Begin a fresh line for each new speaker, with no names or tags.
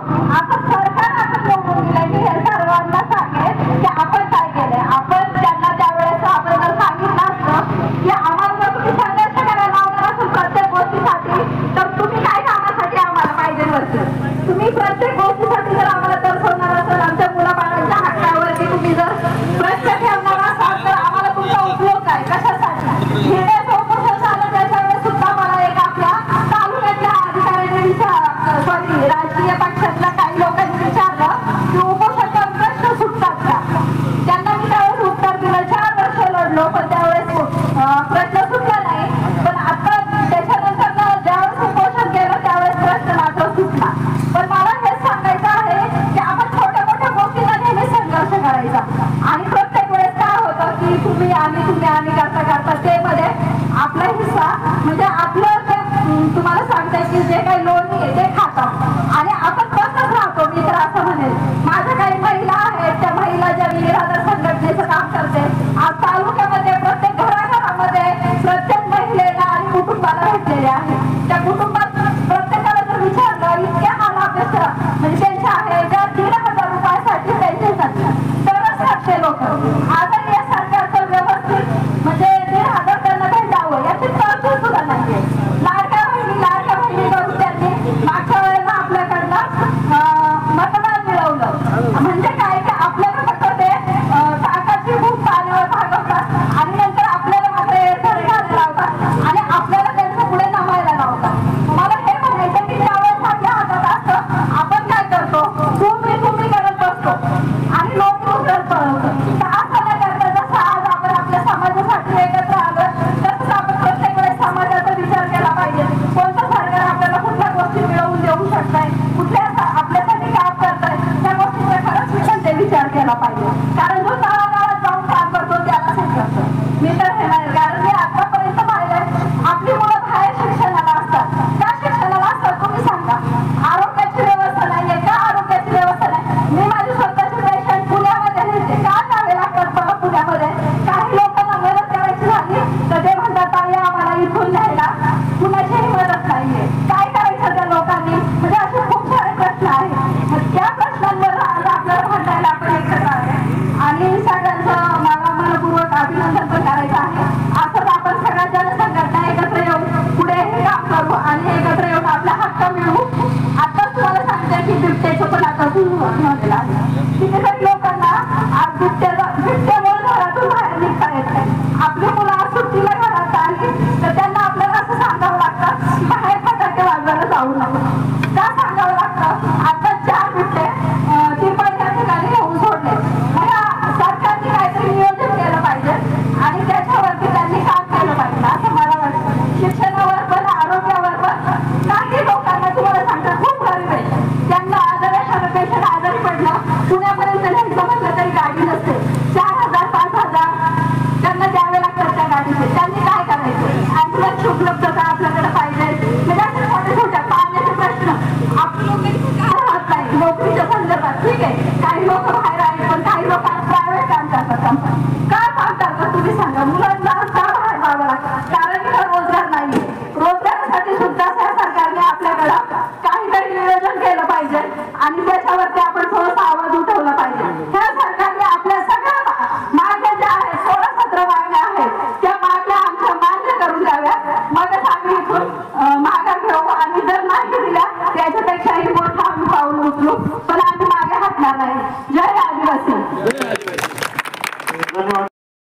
आपण सरकार आपण निवडून दिलंय मी हे सर्वांना सांगेन की आपण काय केलंय. आपण त्यांना त्यावेळेस आपण जर सांगितलं असतं की आम्हाला जर तुम्ही संघर्ष करायला लावणार असेल प्रत्येक गोष्टीसाठी तर तुम्ही काय कामासाठी आम्हाला पाहिजे वरती तुम्ही प्रत्येक गोष्टीसाठी जर आम्हाला दर्शवणार असेल आमच्या मुलाबाळांच्या हक्कावरती तुम्ही जर प्रश्न ठेवणार असाल तर आम्हाला तुमचा उपयोग काय कशासाठी हे उपोषण झालं. त्याच्यावेळेस सुद्धा मला एक आपल्या तालुक्यातल्या अधिकाऱ्यांनी सॉरी राजकीय पक्षातल्या काही लोकांनी विचारलं की उपोषणावर प्रश्न सुटतात का. त्यांना मी त्यावेळेस उत्तर दिलं 4 वर्ष लढलो पण त्यावेळेस प्रश्न सुटला नाही. पण आता त्याच्यानंतर ज्यावेळेस उपोषण केलं त्यावेळेस प्रश्न मात्र सुटला. पण मला हेच सांगायचं आहे की आपण छोट्या मोठ्या गोष्टींना नेहमी संघर्ष करायचा आणि प्रत्येक वेळेस काय होतं की तुम्ही आणि करता करता ते मध्ये आपला हिस्सा म्हणजे आपलं ते तुम्हाला सांगताय की जे काही लोणी आहे ते खातात आणि आपण बसत राहतो. मी तर असं म्हणेल माझ्या काही महिला आहेत त्या महिला ज्या निराधार संघटनेचं काम करते आज तालुक्यामध्ये प्रत्येक घराघरामध्ये प्रत्येक महिलेला आणि कुटुंबाला भेटलेले आहे. त्या कुटुंबात प्रत्येकाला जर विचारलं इतक्या हाल अपेक्षा म्हणजे त्यांच्या आहे त्या 1,500 रुपयासाठी त्यांच्यासाठी तरच खाते लोक आजही या सरकारचं व्यवस्थित म्हणजे 1,500 त्यांना काही द्यावं याची तरतूद सुद्धा नाहीये. लाडक्या बहिणी करून त्यांनी मागच्या वेळेला आपल्याकडनं मतदान मिळवलं म्हणजे काय की आपल्याला फक्त ते ताकाची भूक पाण्यावर भागवतात आणि नंतर आपल्याला मात्र घरी घालायला लावतात आणि आपल्याला त्यांचं पुढे नमायला लावतात. मला हे म्हणायचं की त्यावेळेस आपल्या हातात असतं आपण काय करतो तुम्ही करत बसतो आणि लोक उतरत पळवतो. तर असं न करता जसं आज आपण आपल्या समाजासाठी एकत्र आलं तसंच आपण प्रत्येक वेळेस समाजाचा विचार केला पाहिजे. कोणतं सरकार आपल्याला कुठल्या गोष्टी मिळवून देऊ शकताय कुठल्या आपल्यासाठी काम करताय त्या गोष्टीचा खरंच मी म्हणते विचार केला पाहिजे. कारण जो तळागाळात जाऊन काम करतो त्याला संघर्ष मी तर हे नाही. कारण मी आतापर्यंत पाहिलंय आपली मुलं बाहेर शिक्षणाला असतात. त्या शिक्षणाला असतात तुम्ही सांगा आरोग्याची व्यवस्था नाहीये का आरोग्याची व्यवस्था नाही. मी माझी स्वतःची पेशंट पुण्यामध्ये नेते का जावे लागतात मला पुण्यामध्ये. काही लोकांना मदत करायची झाली तर ते म्हणतात ताई आम्हाला इथून न्यायला कुणाचीही मदत नाहीये. काय करायचं त्या लोकांनी म्हणजे असे खूप सारे प्रश्न आहेत. मग त्या प्रश्नांवर आज आपल्याला भांडायला आपण एकत्र आहे आणि सगळ्यांचं मला मनपूर्वक अभिनंदन पण करायचं आहे. असंच आपण सगळ्या जनसंघटना एकत्र येऊन पुढे हे काम करू आणि एकत्र येऊन आपला हक्क मिळवू. आताच तुम्हाला सांगते की बिबट्याचं पण आता झालेलं आहे. कितीतरी लोकांना आज बिबट्यामुळे घरातून बाहेर निघता येत नाही. आपली मुलं आज सुट्टीला घरात आली तर त्यांना आपल्याला असं सांगावं लागतं बाहेर फटाके वाजवायला जाऊ नका. का सांगावं लागतं आता 4 बिबटे तिरपळच्या ठिकाणी येऊन सोडले. सरकारने काहीतरी नियोजन केलं पाहिजे आणि त्याच्यावरती त्यांनी काम केलं पाहिजे असं मला वाटतं. शिक्षणावर पण आरोग्यावर पण काही लोकांना तुम्हाला सांगतात खूप गरीब आहे त्यांना पेशंट आजारी पडलं पुण्यापर्यंत न्यायचं म्हटलं तरी गाडी नसते. 4,000 5,000 त्यांना द्यावे लागतात त्या गाडीचे. त्यांनी काय करायचं ॲम्ब्युलन्सची उपलब्धता आपल्याकडे पाहिजे. म्हणजे असे छोटे छोट्या पाण्याचे प्रश्न आपली राहत नाही नोकरीच्या संदर्भात. ठीक आहे काही लोक बाहेर आहेत पण काही लोक प्रायव्हेट काम करतात. का काम करतात तुम्ही सांगा. मुलांना का बाहेर जावं लागतं कारण इथं रोजगार नाहीये. रोजगारासाठी सुद्धा सरकारने आपल्याकडं काहीतरी नियोजन केलं पाहिजे आणि त्याच्यावरती आपण थोडासा आवाज उठवला पाहिजे. ह्या सरकारने आपल्या सगळ्या मागण्या ज्या आहेत 16-17 मागण्या आहेत त्या मागण्या आमच्या मान्य करून द्याव्या. मगच आम्ही इथून माघार घेऊ आणि जर नाही दिल्या त्याच्यापेक्षाही मोठा आम्ही पाऊल उचलू पण आम्ही मागे हटणार नाही. जय आदिवासी.